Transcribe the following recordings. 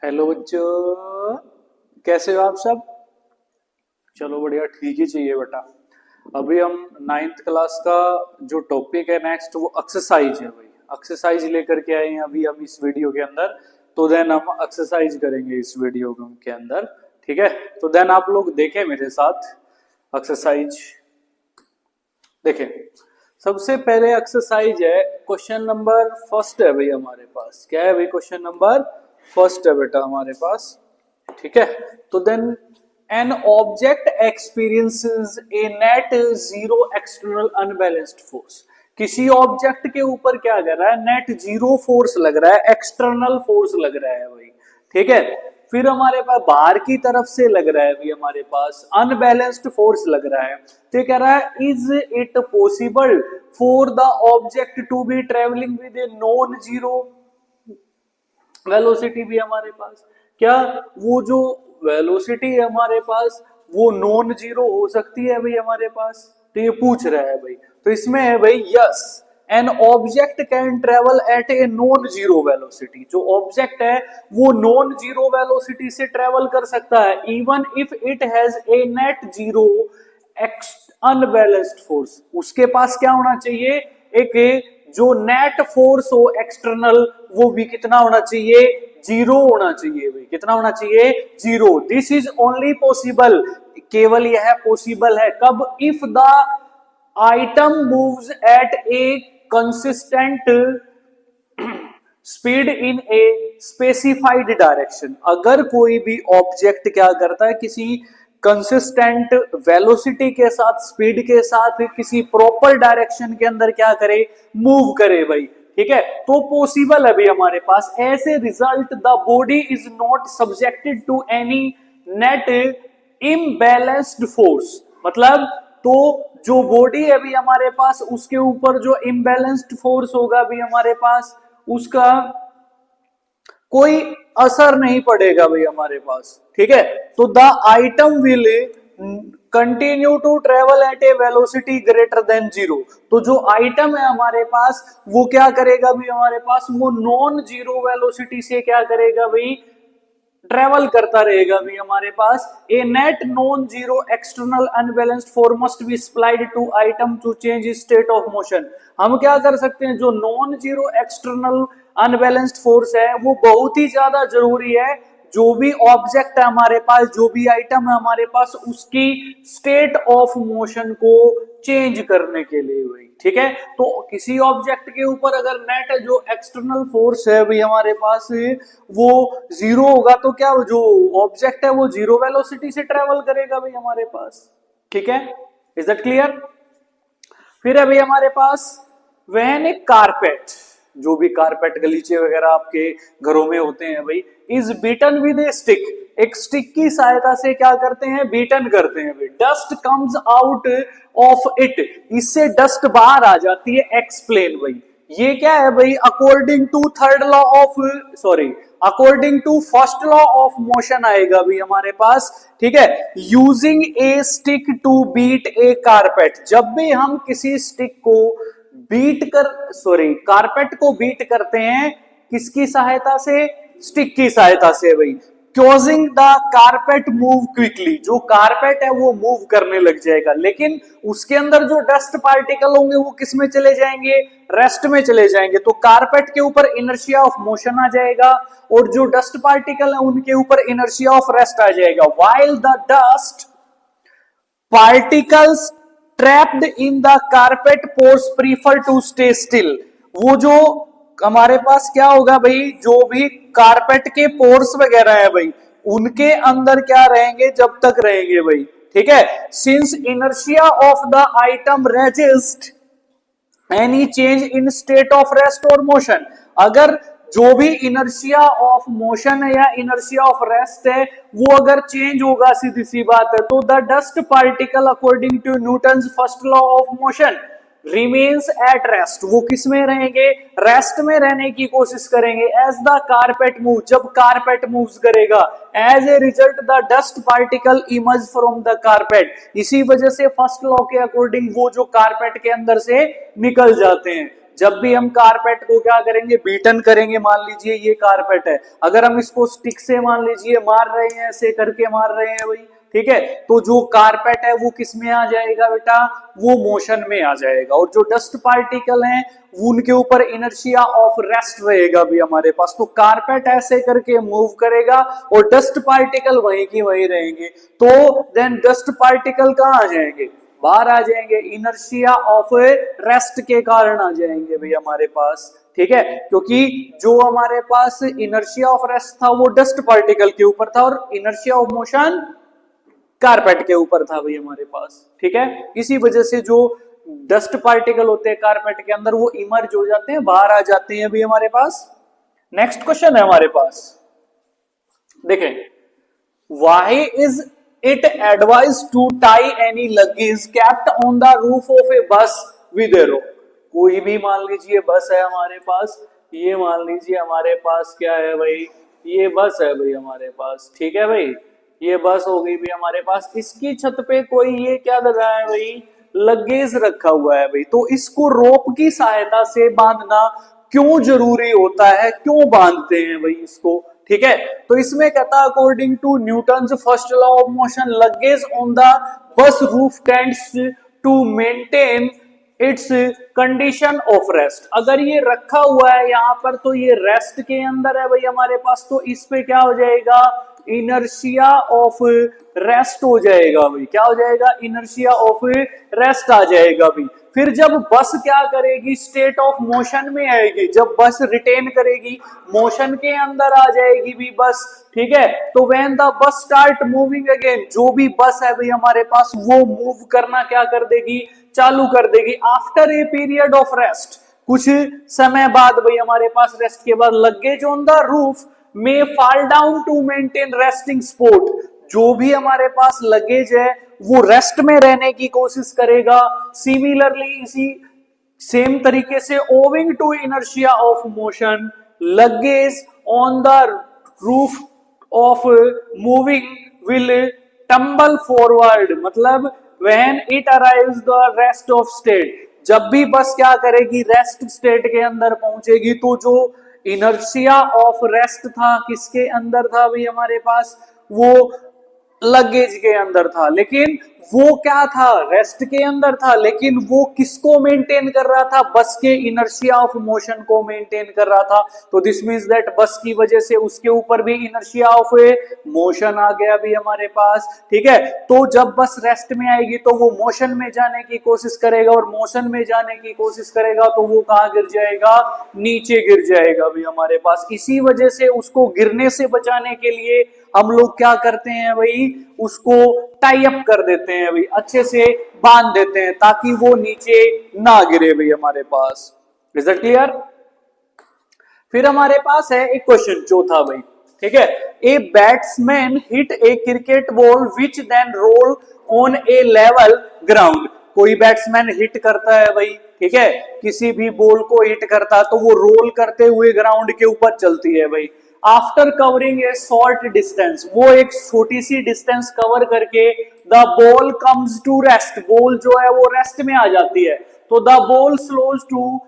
Hello बच्चों, कैसे हो आप सब। चलो बढ़िया, ठीक ही चाहिए बेटा। अभी हम नाइन्थ क्लास का जो टॉपिक है नेक्स्ट वो एक्सरसाइज है भाई। एक्सरसाइज लेकर के आए हैं अभी हम इस वीडियो के अंदर। तो देन हम एक्सरसाइज करेंगे इस वीडियो के अंदर। ठीक है, तो देन आप लोग देखें मेरे साथ एक्सरसाइज। देखें, सबसे पहले एक्सरसाइज है क्वेश्चन नंबर फर्स्ट है भाई हमारे पास। क्या है भाई? क्वेश्चन नंबर फर्स्ट है बेटा हमारे पास। ठीक है, तो then an object experiences a net zero external unbalanced force. किसी ऑब्जेक्ट के ऊपर क्या कर रहा है? नेट जीरो फोर्स लग रहा है, एक्सटर्नल फोर्स लग रहा है भाई। ठीक है, फिर हमारे पास बाहर की तरफ से लग रहा है भाई, हमारे पास अनबैलेंस्ड फोर्स लग रहा है। तो कह रहा है is it possible for the object to be travelling with a non zero velocity भी हमारे पास। क्या वो जो वेलोसिटी है हमारे पास वो नॉन जीरो हो सकती है भाई हमारे पास? तो ये पूछ रहा है भाई। तो इसमें है भाई yes, an object can travel at A non zero velocity. जो ऑब्जेक्ट है वो नॉन जीरो वेलोसिटी से ट्रेवल कर सकता है, even if it has a net zero unbalanced force. उसके पास क्या होना चाहिए? एक जो नेट फोर्स हो एक्सटर्नल, वो भी कितना होना चाहिए? जीरो होना चाहिए भाई। कितना होना चाहिए? Zero. This is only possible, केवल यह पॉसिबल है कब? If the item moves eight A consistent speed in a specified direction. अगर कोई भी ऑब्जेक्ट क्या करता है, किसी कंसिस्टेंट वेलोसिटी के साथ, स्पीड के साथ, किसी प्रॉपर डायरेक्शन के अंदर क्या करे? मूव करे भाई। ठीक है, तो पॉसिबल है भाई हमारे पास। As a result the body is not subjected to any net imbalanced force. मतलब तो जो बॉडी है भी हमारे पास, उसके ऊपर जो इम्बैलेंस्ड फोर्स होगा भी हमारे पास, उसका कोई असर नहीं पड़ेगा भाई हमारे पास। ठीक है, तो the item will continue to travel at a velocity greater than zero. तो जो आइटम है हमारे पास वो क्या करेगा भाई हमारे पास? वो नॉन जीरो वेलोसिटी से क्या करेगा भाई? ट्रेवल करता रहेगा भी हमारे पास। A net non zero external unbalanced force must be supplied to item to change state of motion. हम क्या कर सकते हैं? जो non zero external unbalanced force है वो बहुत ही ज्यादा जरूरी है। जो भी ऑब्जेक्ट है हमारे पास, जो भी आइटम है हमारे पास, उसकी स्टेट ऑफ मोशन को चेंज करने के लिए हुई। ठीक है, तो किसी ऑब्जेक्ट के ऊपर अगर नेट जो एक्सटर्नल फोर्स है भाई हमारे पास वो जीरो होगा, तो क्या जो ऑब्जेक्ट है वो जीरो वेलोसिटी से ट्रेवल करेगा भाई हमारे पास। ठीक है, इज दैट क्लियर? फिर है भाई हमारे पास व्हेन ए कारपेट, जो भी कारपेट गलीचे वगैरह आपके घरों में होते हैं भाई, is beaten with A stick. एक स्टिक की सहायता से क्या करते हैं? बीटन करते हैं भाई। Dust comes out of it, इससे डस्ट बाहर आ जाती है। एक्सप्लेन भाई, ये क्या है भाई? According to according to first law of motion आएगा भी हमारे पास। ठीक है, using a stick to beat a carpet. जब भी हम किसी स्टिक को कारपेट को बीट करते हैं, किसकी सहायता से? स्टिक की सहायता से भाई। Causing the carpet move quickly, जो कारपेट है वो मूव करने लग जाएगा, लेकिन उसके अंदर जो डस्ट पार्टिकल होंगे वो किस में चले जाएंगे? रेस्ट में चले जाएंगे। तो कारपेट के ऊपर इनर्शिया ऑफ मोशन आ जाएगा और जो डस्ट पार्टिकल है उनके ऊपर इनर्शिया ऑफ रेस्ट आ जाएगा। While the dust particles trapped in the carpet pores prefer to stay still. वो जो हमारे पास क्या होगा भाई? जो भी कारपेट के पोर्स वगैरह है भाई, उनके अंदर क्या रहेंगे? जब तक रहेंगे भाई। ठीक है, since inertia of the item resist any change in state of rest और मोशन। अगर जो भी इनर्शिया ऑफ मोशन है या इनर्शिया ऑफ रेस्ट है वो अगर चेंज होगा, सीधी सी बात है, तो the dust particle according to Newton's first law of motion remains at rest. वो किस में रहेंगे? रेस्ट में रहने की कोशिश करेंगे। एज द कारपेट मूव, जब कारपेट मूव्स करेगा, as a result the dust particle emerge from the carpet. इसी वजह से फर्स्ट लॉ के अकॉर्डिंग वो जो कारपेट के अंदर से निकल जाते हैं। जब भी हम कारपेट को क्या करेंगे, बीटन करेंगे, मान लीजिए ये कारपेट है, अगर हम इसको स्टिक से मान लीजिए मार रहे हैं, ऐसे करके मार रहे हैं भाई, ठीक है, तो जो कारपेट है वो किस में आ जाएगा बेटा, वो मोशन में आ जाएगा, और जो डस्ट पार्टिकल हैं उनके ऊपर इनर्शिया ऑफ रेस्ट रहेगा भी हमारे पास। तो कारपेट ऐसे करके मूव करेगा और डस्ट पार्टिकल वहीं की वहीं रहेंगे, तो देन डस्ट पार्टिकल कहाँ आ जाएंगे, बाहर आ जाएंगे, इनर्शिया ऑफ रेस्ट के कारण आ जाएंगे भाई हमारे पास, ठीक है, क्योंकि जो हमारे पास इनर्शिया ऑफ रेस्ट था वो डस्ट पार्टिकल के ऊपर था और इनर्शिया ऑफ मोशन कारपेट के ऊपर था भाई हमारे पास, ठीक है। इसी वजह से जो डस्ट पार्टिकल होते हैं कारपेट के अंदर वो इमर्ज हो जाते हैं, बाहर आ जाते हैं भाई हमारे पास। नेक्स्ट क्वेश्चन है हमारे पास, देखें, why is it advise to tie any luggage kept on the roof of a bus with ए रोप। कोई भी मान लीजिए बस है हमारे पास, ये मान लीजिए हमारे पास क्या है भाई, ये बस है भाई हमारे पास, ठीक है भाई, ये बस हो गई भी हमारे पास, इसकी छत पे कोई ये क्या कर रहा है भाई, लगेज रखा हुआ है भाई, तो इसको रोप की सहायता से बांधना क्यों जरूरी होता है, क्यों बांधते हैं भाई इसको, ठीक है। तो इसमें कहता है according to Newton's first law of motion, luggage on the bus roof tends to maintain its condition of rest. अगर ये रखा हुआ है यहाँ पर तो ये रेस्ट के अंदर है भाई हमारे पास, तो इस पे क्या हो जाएगा, इनर्शिया ऑफ रेस्ट हो जाएगा भाई, क्या हो जाएगा, इनर्शिया ऑफ रेस्ट आ जाएगा भाई। फिर जब बस क्या करेगी, स्टेट ऑफ मोशन में आएगी, जब बस रिटेन करेगी, मोशन के अंदर आ जाएगी भी बस, ठीक है, तो when the bus start moving again, जो भी बस है भाई हमारे पास वो मूव करना क्या कर देगी, चालू कर देगी, after a period of rest, कुछ समय बाद भाई हमारे पास रेस्ट के बाद, लगेज ऑन द रूफ में fall down to maintain resting sport, जो भी हमारे पास लगेज है वो रेस्ट में रहने की कोशिश करेगा। सिमिलरली इसी सेम तरीके से owing to inertia of motion, luggage on the roof of moving will tumble forward, मतलब when it arrives the rest of state, जब भी बस क्या करेगी, रेस्ट स्टेट के अंदर पहुंचेगी, तो जो इनर्शिया ऑफ रेस्ट था किसके अंदर था भाई हमारे पास, वो लगेज के अंदर था, लेकिन वो क्या था, रेस्ट के अंदर था, लेकिन वो किसको मेंटेन कर रहा था, बस के इनर्शिया ऑफ मोशन को मेंटेन कर रहा था। तो दिस मींस दैट बस की वजह से उसके ऊपर भी इनर्शिया ऑफ मोशन आ गया भी हमारे पास, ठीक है। तो जब बस रेस्ट में आएगी तो वो मोशन में जाने की कोशिश करेगा, और मोशन में जाने की कोशिश करेगा तो वो कहाँ गिर जाएगा, नीचे गिर जाएगा भी हमारे पास। इसी वजह से उसको गिरने से बचाने के लिए हम लोग क्या करते हैं भाई, उसको टाई अप कर देते हैं भाई, अच्छे से बांध देते हैं ताकि वो नीचे ना गिरे भाई हमारे पास। Is that clear? फिर हमारे पास है एक क्वेश्चन चौथा भाई, ठीक है, a batsman hit a cricket ball which then roll on a level ground. कोई बैट्समैन हिट करता है भाई, ठीक है, किसी भी बॉल को हिट करता है तो वो रोल करते हुए ग्राउंड के ऊपर चलती है भाई। After covering a short distance, वो एक छोटी सी डिस्टेंस कवर करके the ball comes to rest, ball जो है वो रेस्ट में आ जाती है, तो the ball slows to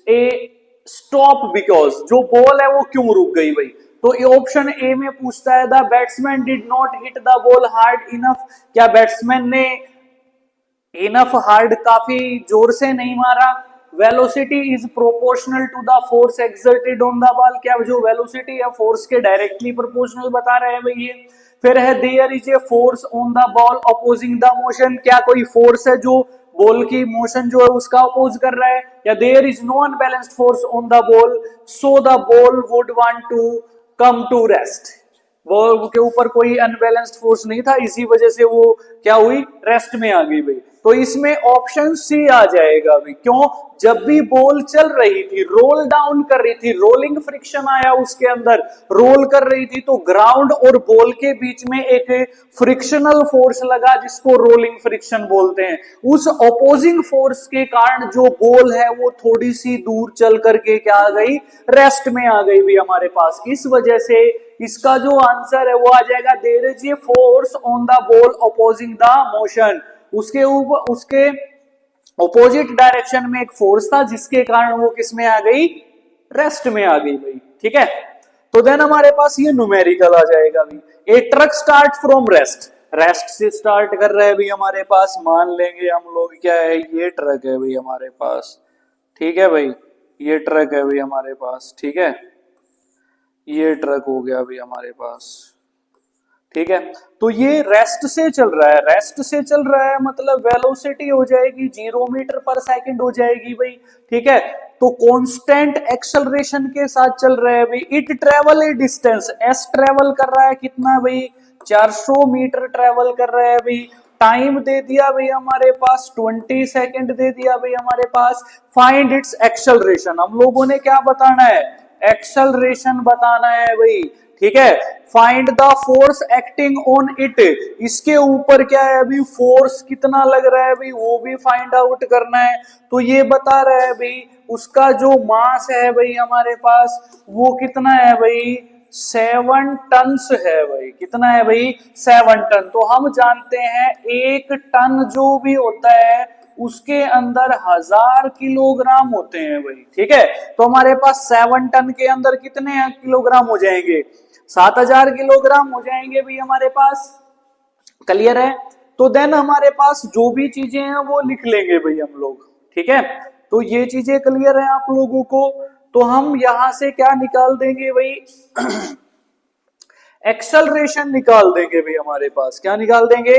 a stop because, जो बॉल है वो क्यों रुक गई भाई। तो ये ऑप्शन ए में पूछता है the batsman did not hit the ball hard enough, क्या बैट्समैन ने इनफ हार्ड, काफी जोर से नहीं मारा। Velocity is proportional to the force exerted on the ball, क्या जो वेलोसिटी है फोर्स के डायरेक्टली प्रोपोर्शनल बता रहे हैं भाई ये। फिर है there is a force on the ball opposing the motion, क्या कोई फोर्स है जो बॉल की मोशन जो है उसका अपोज कर रहा है। या there is no unbalanced force on the ball so the ball would want to come to rest, ball के ऊपर कोई अनबैलेंस्ड फोर्स नहीं था, इसी वजह से वो क्या हुई, रेस्ट में आ गई भाई। तो इसमें ऑप्शन सी आ जाएगा भाई, क्यों, जब भी बॉल चल रही थी, रोल डाउन कर रही थी, रोलिंग फ्रिक्शन आया उसके अंदर, रोल कर रही थी, तो ग्राउंड और बॉल के बीच में एक फ्रिक्शनल फोर्स लगा जिसको रोलिंग फ्रिक्शन बोलते हैं। उस अपोजिंग फोर्स के कारण जो बॉल है वो थोड़ी सी दूर चल करके क्या आ गई, रेस्ट में आ गई भी हमारे पास। इस वजह से इसका जो आंसर है वो आ जाएगा there is a force on the ball opposing the motion, उसके ऊपर उसके ऑपोजिट डायरेक्शन में एक फोर्स था जिसके कारण वो किस में आ गई, रेस्ट में आ गई भाई, ठीक है। तो देन हमारे पास ये न्यूमेरिकल आ जाएगा भाई, a truck start from rest, rest से स्टार्ट कर रहे हैं भाई हमारे पास, मान लेंगे हम लोग क्या है, ये ट्रक है भाई हमारे पास, ठीक है भाई, ये ट्रक है भाई हमारे पास, ठीक है, ये ट्रक हो गया भाई हमारे पास, ठीक है। तो ये रेस्ट से चल रहा है, रेस्ट से चल रहा है मतलब वेलोसिटी हो जाएगी 0 मीटर पर सेकंड हो जाएगी भाई, ठीक है। तो कांस्टेंट एक्सेलरेशन के साथ चल रहा है भाई, it travel A distance, S travel कर रहा है कितना भाई, 400 मीटर ट्रेवल कर रहा है भाई। टाइम दे दिया भाई हमारे पास 20 सेकंड दे दिया भाई हमारे पास। फाइंड इट्स एक्सेलरेशन, हम लोगों ने क्या बताना है, एक्सेलरेशन बताना है भाई, ठीक है। Find the force acting on it, इसके ऊपर क्या है अभी फोर्स कितना लग रहा है भाई, वो भी फाइंड आउट करना है। तो ये बता रहा है भाई उसका जो मास है भाई हमारे पास वो कितना है भाई, 7 टन है भाई, कितना है भाई, 7 टन। तो हम जानते हैं 1 टन जो भी होता है उसके अंदर 1000 किलोग्राम होते हैं भाई, ठीक है। तो हमारे पास 7 टन के अंदर कितने किलोग्राम हो जाएंगे, 7000 किलोग्राम हो जाएंगे भाई हमारे पास, क्लियर है। तो देन हमारे पास जो भी चीजें हैं वो लिख लेंगे भाई हम लोग, ठीक है। तो ये चीजें क्लियर है आप लोगों को। तो हम यहां से क्या निकाल देंगे भाई एक्सेलरेशन निकाल देंगे भाई हमारे पास, क्या निकाल देंगे,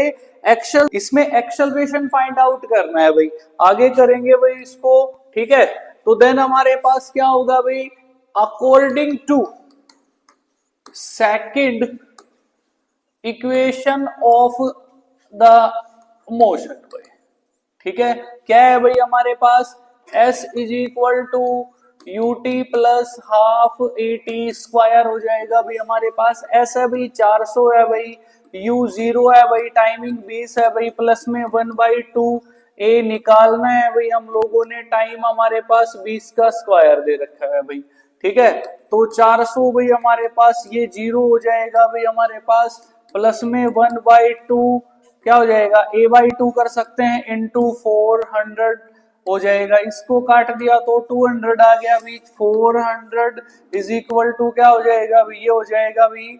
इसमें एक्सेलरेशन फाइंड आउट करना है भाई, आगे करेंगे भाई इसको, ठीक है। तो देन हमारे पास क्या होगा भाई, according to second equation of the motion भाई, ठीक है। क्या है भाई हमारे पास, s is equal to ut plus half at square हो जाएगा भाई हमारे पास। s है भाई 400 है भाई, u 0 है भाई, टाइमिंग 20 है भाई, प्लस में 1/2 a निकालना है भाई हम लोगों ने, टाइम हमारे पास 20 का स्क्वायर दे रखा है भाई, ठीक है। तो 400 भाई हमारे पास ये 0 हो जाएगा भाई हमारे पास, प्लस में 1/2 क्या हो जाएगा, a/2 कर सकते हैं, इंटू 400 हो जाएगा, इसको काट दिया तो 200 आ गया भाई, 400 इज इक्वल टू क्या हो जाएगा भाई, ये हो जाएगा भाई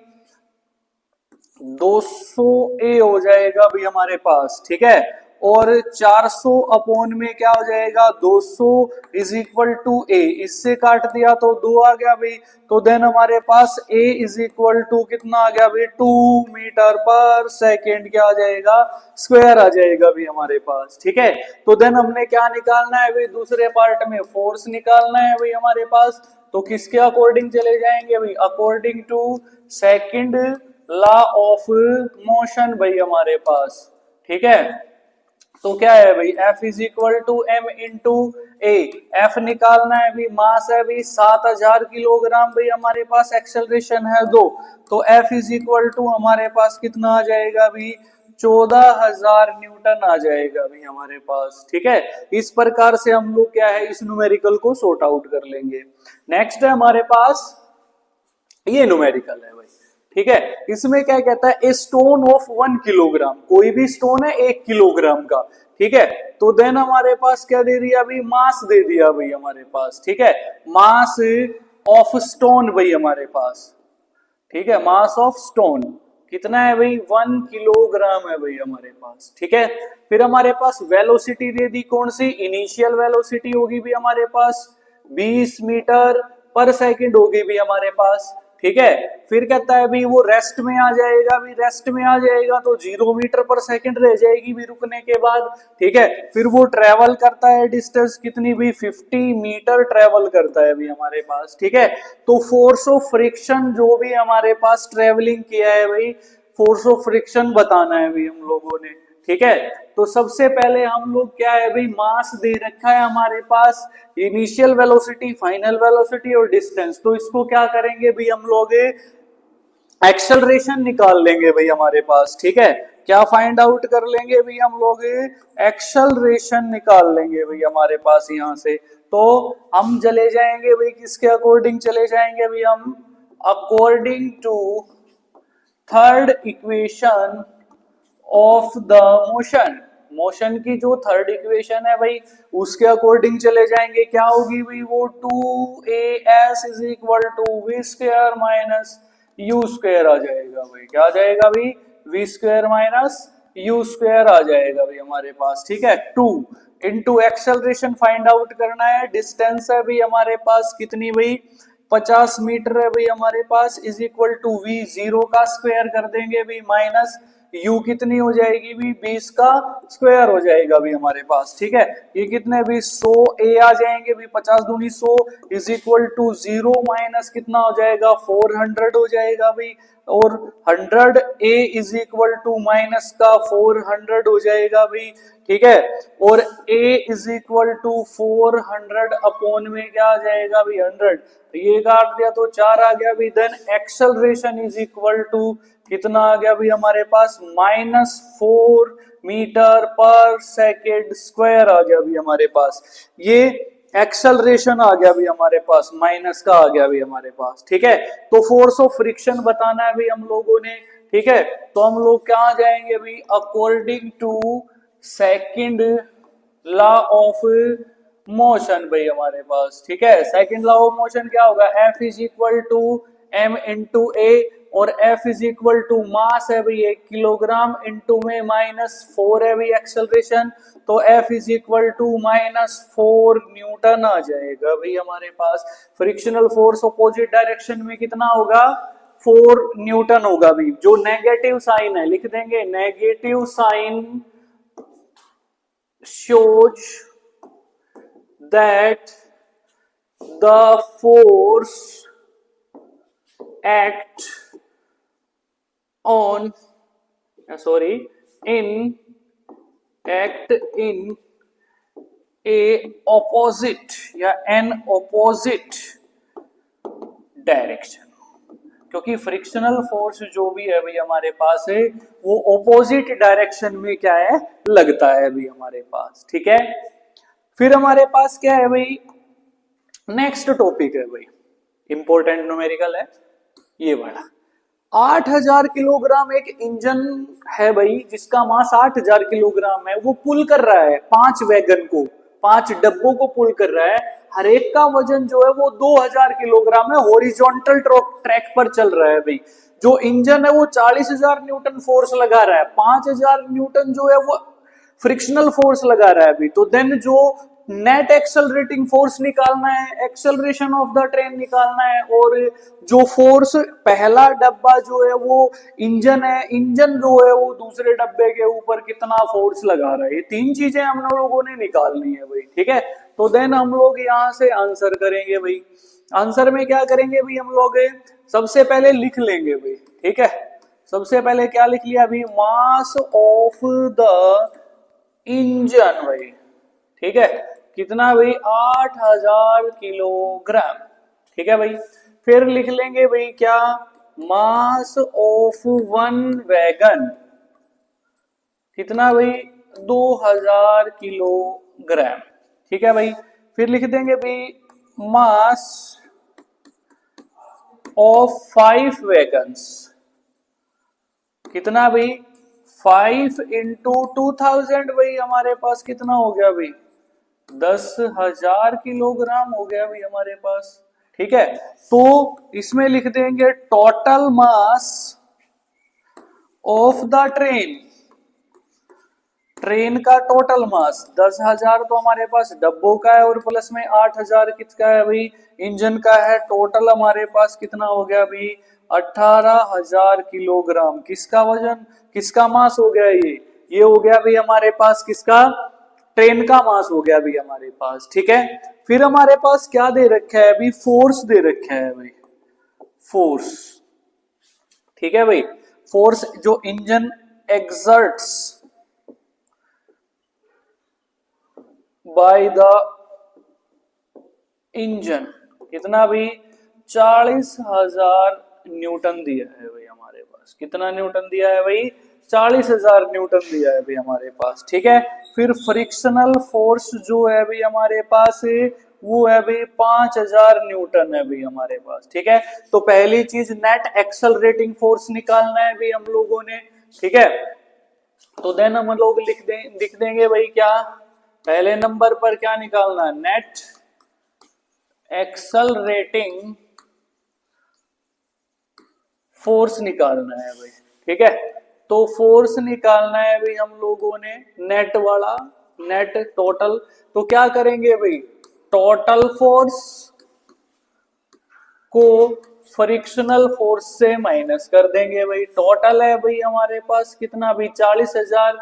200 a हो जाएगा भाई हमारे पास, ठीक है। और 400 अपॉन में क्या हो जाएगा 200 इज इक्वल टू a, इससे काट दिया तो 2 आ गया भाई। तो देन हमारे पास a इज इक्वल टू कितना आ गया भाई 2 मीटर पर सेकेंड, क्या आ जाएगा, स्क्वायर आ जाएगा भाई हमारे पास, ठीक है। तो देन हमने क्या निकालना है भाई, दूसरे पार्ट में फोर्स निकालना है भाई हमारे पास। तो किसके अकॉर्डिंग चले जाएंगे भाई, according to second law of motion भाई हमारे पास, ठीक है। तो क्या है भाई F is equal to M into A, F निकालना है भाई, मास है भाई 7000 किलोग्राम भाई हमारे पास, एक्सेलरेशन है 2, तो F इज इक्वल टू हमारे पास कितना आ जाएगा भाई 14000 न्यूटन आ जाएगा भाई हमारे पास, ठीक है। इस प्रकार से हम लोग क्या है इस न्यूमेरिकल को सॉर्ट आउट कर लेंगे। नेक्स्ट है हमारे पास ये न्यूमेरिकल है भाई, ठीक है। इसमें क्या कहता है, ए स्टोन ऑफ 1 किलोग्राम, कोई भी स्टोन है 1 किलोग्राम का, ठीक है। तो देन हमारे पास क्या दे दिया भाई, मास दे दिया भाई हमारे पास, ठीक है, मास ऑफ स्टोन भाई हमारे पास, ठीक है, मास ऑफ स्टोन कितना है भाई 1 किलोग्राम है भाई हमारे पास, ठीक है। फिर हमारे पास वेलोसिटी दे दी, कौन सी, इनिशियल वेलोसिटी होगी भी हमारे पास 20 मीटर पर सेकंड होगी भी हमारे पास, ठीक है। फिर कहता है भाई वो रेस्ट में आ जाएगा, भी रेस्ट में आ जाएगा तो 0 मीटर पर सेकंड रह जाएगी भी रुकने के बाद, ठीक है। फिर वो ट्रेवल करता है डिस्टेंस कितनी भी 50 मीटर ट्रेवल करता है भी हमारे पास, ठीक है। तो फोर्स ऑफ फ्रिक्शन जो भी हमारे पास ट्रेवलिंग किया है भाई, फोर्स ऑफ फ्रिक्शन बताना है भाई हम लोगों ने, ठीक है। तो सबसे पहले हम लोग क्या है भाई, मास दे रखा है हमारे पास, इनिशियल वेलोसिटी, फाइनल वेलोसिटी और डिस्टेंस। तो इसको क्या करेंगे भाई हम लोग एक्सेलरेशन निकाल लेंगे भाई हमारे पास, ठीक है। क्या फाइंड आउट कर लेंगे भाई हम लोग, एक्सेलरेशन निकाल लेंगे भाई हमारे पास यहां से। तो हम चले जाएंगे भाई किसके अकॉर्डिंग चले जाएंगे भाई हम, according to third equation of the motion, motion की जो थर्ड इक्वेशन है भाई उसके अकॉर्डिंग चले जाएंगे, क्या होगी भाई वो 2as is equal to V square minus U square आ जाएगा भाई, क्या आ जाएगा भाई V square minus U square आ जाएगा भाई हमारे पास, ठीक है। 2 इंटू एक्सेलरेशन फाइंड आउट करना है, डिस्टेंस है भाई हमारे पास कितनी भाई 50 मीटर है भाई हमारे पास, इज इक्वल टू वी 0 का स्क्वायर कर देंगे भाई माइनस यू कितनी हो जाएगी भी 20 का स्क्वायर हो जाएगा भी हमारे पास, ठीक है। ये कितने भी 100 ए आ जाएंगे भी 50 दूनी 100 इज इक्वल टू 0 माइनस कितना हो जाएगा 400 हो जाएगा भी, और 100 A is equal to minus का 400 हो जाएगा भी, ठीक है। और a is equal to 400 upon में क्या आ जाएगा भी 100, ये काट दिया तो 4 आ गया भी, then acceleration is equal to कितना आ गया भी हमारे पास -4 मीटर पर सेकेंड स्क्वायर आ गया भी हमारे पास, ये एक्सेलरेशन आ गया भी हमारे पास माइनस का आ गया भी हमारे पास, ठीक है। तो फोर्स ऑफ फ्रिक्शन बताना है भी हम लोगों ने, ठीक है। तो हम लोग कहाँ जाएंगे भी according to second law of motion भाई हमारे पास, ठीक है। सेकंड लॉ ऑफ मोशन क्या होगा F is equal to m into A, और F is equal to mass है भाई 1 किलोग्राम इंटू में -4 है भाई एक्सेलरेशन, तो F is equal to -4 newton आ जाएगा भाई हमारे पास। फ्रिक्शनल फोर्स अपोजिट डायरेक्शन में कितना होगा 4 न्यूटन होगा भाई, जो नेगेटिव साइन है लिख देंगे, negative sign shows that the force act on in a opposite या an opposite direction, क्योंकि फ्रिक्शनल फोर्स जो भी है भाई हमारे पास है वो ऑपोजिट डायरेक्शन में क्या है लगता है भाई हमारे पास, ठीक है। फिर हमारे पास क्या है भाई नेक्स्ट टॉपिक है भाई इंपॉर्टेंट न्यूमेरिकल है ये वाला, 8000 किलोग्राम एक इंजन है भाई जिसका मास 8000 किलोग्राम है, वो पुल कर रहा है 5 वैगन को, 5 डब्बों को पुल कर रहा है, हर एक का वजन जो है वो 2000 किलोग्राम है, हॉरिजॉन्टल ट्रैक पर चल रहा है भाई। जो इंजन है वो 40,000 न्यूटन फोर्स लगा रहा है, 5000 न्यूटन जो है वो फ्रिक्शनल फोर्स लगा रहा है अभी, तो देन जो नेट एक्सेलरेटिंग फोर्स निकालना है, एक्सेलरेशन ऑफ द ट्रेन निकालना है, और जो फोर्स पहला डब्बा जो है वो इंजन है, इंजन जो है वो दूसरे डब्बे के ऊपर कितना फोर्स लगा रहा है, ये 3 चीजें हम लोगों ने निकालनी है भाई, ठीक है। तो देन हम लोग यहाँ से आंसर करेंगे भाई, आंसर में क्या करेंगे भाई हम लोग सबसे पहले लिख लेंगे भाई, ठीक है। सबसे पहले क्या लिख लिया अभी मास ऑफ द इंजन भाई, ठीक है, कितना भाई 8000 किलोग्राम, ठीक है भाई। फिर लिख लेंगे भाई क्या मास ऑफ वन वैगन, कितना भाई 2000 किलोग्राम, ठीक है भाई। फिर लिख देंगे भाई मास ऑफ 5 वैगन्स, कितना भाई 5 इंटू 2000 भाई हमारे पास कितना हो गया भाई 10,000 किलोग्राम हो गया भाई हमारे पास, ठीक है। तो इसमें लिख देंगे total mass of the train, train का टोटल मास 10,000 तो हमारे पास डब्बों का है, और प्लस में 8,000 किसका है भाई इंजन का है, टोटल हमारे पास कितना हो गया भाई 18,000 किलोग्राम, किसका वजन किसका मास हो गया ये हो गया भाई हमारे पास किसका ट्रेन का मास हो गया भाई हमारे पास, ठीक है। फिर हमारे पास क्या दे रखा है अभी फोर्स दे रखा है भाई, फोर्स, ठीक है भाई। फोर्स जो engine exerts by the engine, कितना भी 40,000 न्यूटन दिया है भाई हमारे पास, कितना न्यूटन दिया है भाई 40,000 न्यूटन दिया है भाई हमारे पास, ठीक है। फिर फ्रिक्शनल फोर्स जो है भाई हमारे पास वो है भाई 5,000 न्यूटन है भाई हमारे पास, ठीक है। तो पहली चीज नेट एक्सेलरेटिंग फोर्स निकालना है भाई हम लोगों ने, ठीक है। तो देन हम लोग लिख देंगे भाई क्या, पहले नंबर पर क्या निकालना है, नेट एक्सेलरेटिंग फोर्स निकालना है भाई। ठीक है, तो फोर्स निकालना है भाई हम लोगों ने, नेट वाला, नेट टोटल। तो क्या करेंगे भाई, टोटल फोर्स को फ्रिक्शनल फोर्स से माइनस कर देंगे भाई। टोटल है भाई हमारे पास कितना भी 40,000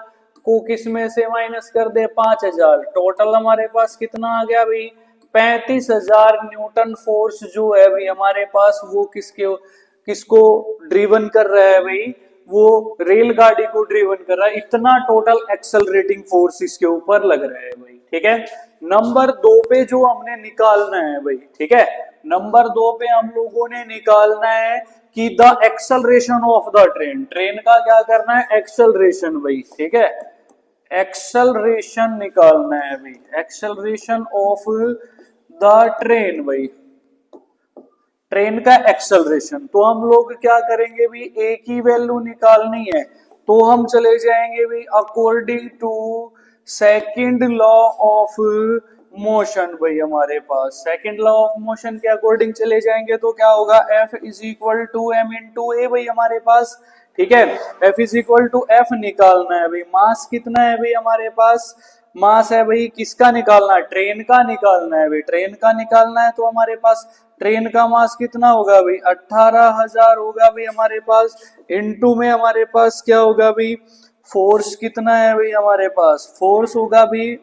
को किस में से माइनस कर दे, 5,000, टोटल हमारे पास कितना आ गया भाई, 35,000 न्यूटन फोर्स जो है भाई हमारे पास, वो किसको ड्रिवन कर रहा है भाई, वो रेलगाड़ी को ड्रिवन कर रहा है। इतना टोटल एक्सेलरेटिंग फोर्स इसके ऊपर लग रहा है भाई। ठीक है, नंबर 2 पे जो हमने निकालना है भाई, ठीक है, नंबर 2 पे हम लोगों ने निकालना है कि the acceleration of the train, train का क्या करना है, एक्सेलरेशन भाई। ठीक है, एक्सेलरेशन निकालना है भाई, एक्सेलरेशन ऑफ द ट्रेन भाई, ट्रेन का एक्सेलरेशन। तो हम लोग क्या करेंगे भी, ए की वैल्यू निकालनी है, तो हम चले जाएंगे भी according to second law of motion भाई। हमारे पास सेकंड लॉ ऑफ मोशन के अकॉर्डिंग चले जाएंगे तो क्या होगा, F is equal to M into A भाई हमारे पास। ठीक है, F is equal to F निकालना है भाई। मास कितना है भाई हमारे पास, मास है भाई किसका निकालना है, ट्रेन का निकालना है भाई, ट्रेन का निकालना है। तो हमारे पास ट्रेन का मास कितना होगा भाई, 18,000 होगा भाई हमारे पास। इनटू में हमारे पास क्या होगा भाई, फोर्स कितना है भाई हमारे पास, फोर्स होगा भाई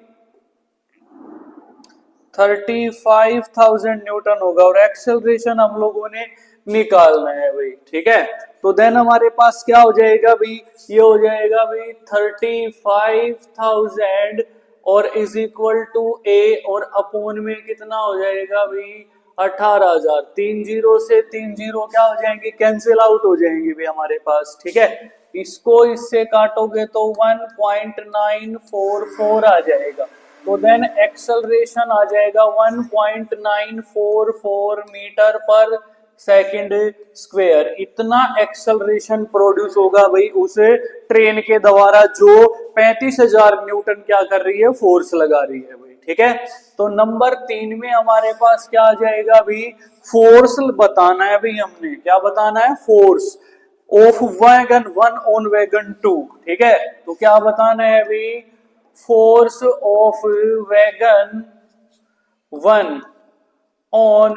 35,000 न्यूटन होगा, और एक्सेलरेशन हम लोगों ने निकालना है भाई। ठीक है, तो देन हमारे पास क्या हो जाएगा भाई, ये हो जाएगा भाई 35,000 और इज इक्वल टू ए, और अपोन में कितना हो जाएगा भाई 18,000। 3 जीरो से 3 जीरो क्या हो जाएंगे, कैंसिल आउट हो जाएंगे भाई हमारे पास। ठीक है, इसको इससे काटोगे तो 1.944 आ जाएगा। तो देन एक्सेलरेशन आ जाएगा 1.944 मीटर पर सेकंड स्क्वायर। इतना एक्सेलरेशन प्रोड्यूस होगा भाई उस ट्रेन के द्वारा जो 35,000 न्यूटन क्या कर रही है, फोर्स लगा रही है भाई। ठीक है, तो नंबर 3 में हमारे पास क्या आ जाएगा भाई, फोर्स बताना है भाई हमने, क्या बताना है, force of wagon 1 on wagon 2। ठीक है, तो क्या बताना है भाई, force of wagon 1 on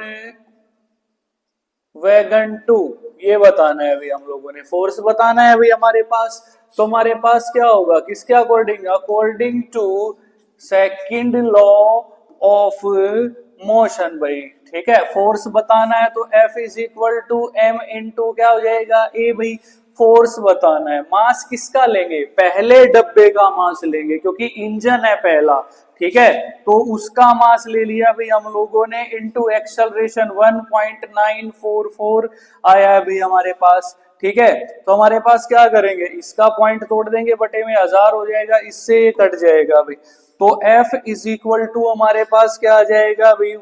wagon 2, ये बताना है भाई हम लोगों ने, फोर्स बताना है भाई हमारे पास। तो हमारे पास क्या होगा, किसके according, according to second law of motion भाई। ठीक है, फोर्स बताना है तो F is equal to M into क्या हो जाएगा, ए भाई। फोर्स बताना है, मास किसका लेंगे, पहले डब्बे का मास लेंगे क्योंकि इंजन है पहला। ठीक है, तो उसका मास ले लिया भाई हम लोगों ने, इंटू एक्सेलरेशन 1.944 आया है भाई हमारे पास। ठीक है, तो हमारे पास क्या करेंगे, इसका पॉइंट तोड़ देंगे, बटे में 1000 हो जाएगा, इससे ये कट जाएगा भाई। तो F इज इक्वल टू हमारे पास क्या आ जाएगा भाई,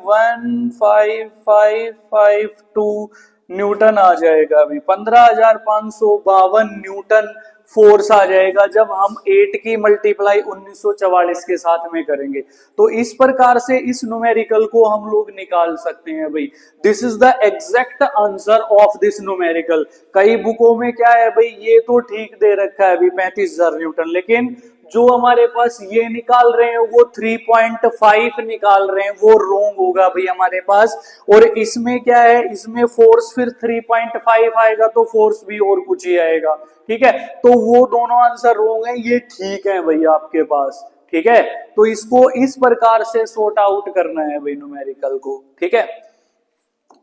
15552 न्यूटन आ जाएगा भाई, 15,552 न्यूटन फोर्स आ जाएगा जब हम 8 की मल्टीप्लाई 1944 के साथ में करेंगे। तो इस प्रकार से इस न्यूमेरिकल को हम लोग निकाल सकते हैं भाई। This is the exact answer of this numerical. कई बुकों में क्या है भाई, ये तो ठीक दे रखा है भाई 35,000 न्यूटन, लेकिन जो हमारे पास ये निकाल रहे हैं वो 3.5 निकाल रहे हैं, वो रोंग होगा भाई हमारे पास। और इसमें क्या है, इसमें फोर्स फिर 3.5 आएगा तो फोर्स भी और कुछ ही आएगा। ठीक है, तो वो दोनों आंसर रोंग है, ये ठीक है भाई आपके पास। ठीक है, तो इसको इस प्रकार से सॉर्ट आउट करना है भाई न्यूमेरिकल को। ठीक है,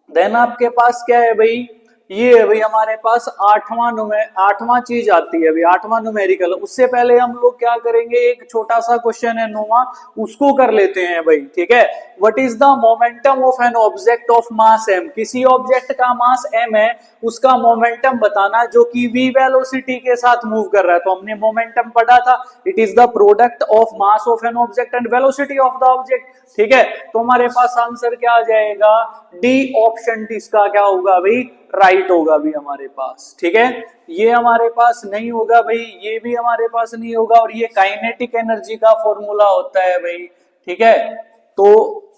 देन आपके पास क्या है भाई, ये है भाई हमारे पास आठवां चीज आती है भाई, आठवां न्यूमेरिकल। उससे पहले हम लोग क्या करेंगे, एक छोटा सा क्वेश्चन है 9वां, उसको कर लेते हैं भाई। ठीक है, what is the momentum of an object of mass m। किसी ऑब्जेक्ट का मास m है, उसका मोमेंटम बताना जो कि v वेलोसिटी के साथ मूव कर रहा है। तो हमने मोमेंटम पढ़ा था, it is the product of mass of an object and velocity of the object. ठीक है, तो हमारे पास आंसर क्या आ जाएगा, डी ऑप्शन, इसका क्या होगा भाई, राइट होगा भी हमारे पास, ठीक है। ये हमारे पास नहीं होगा भाई, ये भी हमारे पास नहीं होगा, और ये काइनेटिक एनर्जी का फॉर्मूला होता है भाई, ठीक है। तो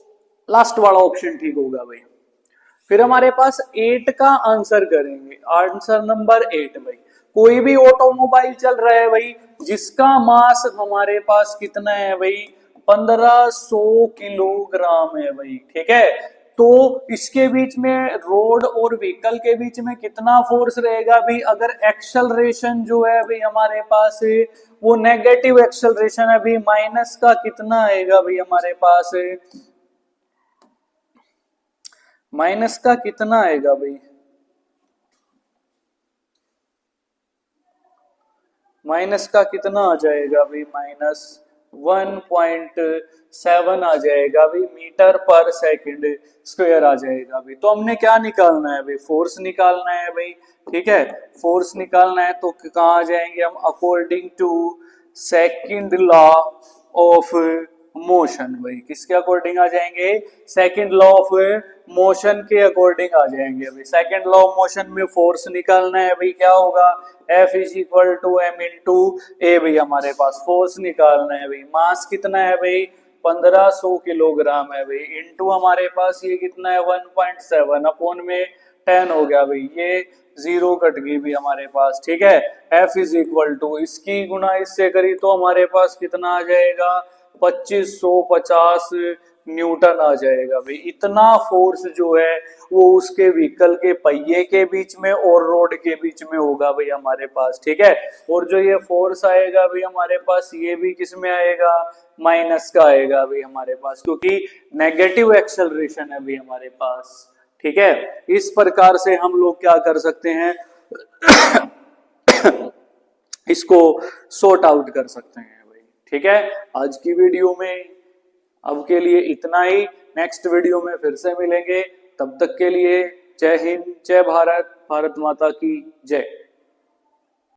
लास्ट वाला ऑप्शन ठीक होगा भाई। फिर हमारे पास 8 का आंसर करेंगे, आंसर नंबर 8 भाई। कोई भी ऑटोमोबाइल चल रहा है भाई, जिसका मास हमारे पास कितना है भाई, 1500 किलोग्राम है भाई, ठीक है। तो इसके बीच में, रोड और व्हीकल के बीच में कितना फोर्स रहेगा भाई, अगर एक्सेलरेशन जो है भाई हमारे पास है वो नेगेटिव एक्सेलरेशन है भाई, माइनस का कितना आएगा भाई हमारे पास है, माइनस का कितना आएगा भाई, माइनस का कितना आ जाएगा भाई, -1.7 आ जाएगा भाई, मीटर पर सेकंड स्क्वायर आ जाएगा भाई। तो हमने क्या निकालना है भाई, फोर्स निकालना है भाई, ठीक है। फोर्स निकालना है तो कहाँ आ जाएंगे हम, according to second law of motion भाई, किसके अकॉर्डिंग आ जाएंगे, सेकंड लॉ ऑफ मोशन के अकॉर्डिंग आ जाएंगे भाई। सेकंड लॉ ऑफ मोशन में फोर्स निकालना है भाई, क्या होगा, F is equal to M into A भाई, हमारे पास फोर्स निकालना है भाई। मास कितना है भाई, 1500 किलोग्राम है भाई, इंटू हमारे पास ये कितना है 1.7, अपॉन में 10 हो गया भाई, ये जीरो कट गई भी हमारे पास, ठीक है। F इज इक्वल टू, इसकी गुना इससे करी तो हमारे पास कितना आ जाएगा, 2550 न्यूटन आ जाएगा भाई। इतना फोर्स जो है वो उसके व्हीकल के पहिए के बीच में और रोड के बीच में होगा भाई हमारे पास, ठीक है। और जो ये फोर्स आएगा भाई हमारे पास, ये भी किस में आएगा, माइनस का आएगा भाई हमारे पास, क्योंकि नेगेटिव एक्सेलरेशन है भाई हमारे पास, ठीक है। इस प्रकार से हम लोग क्या कर सकते हैं इसको सॉर्ट आउट कर सकते हैं भाई, ठीक है। आज की वीडियो में अब के लिए इतना ही, नेक्स्ट वीडियो में फिर से मिलेंगे, तब तक के लिए जय हिंद, जय भारत, भारत माता की जय।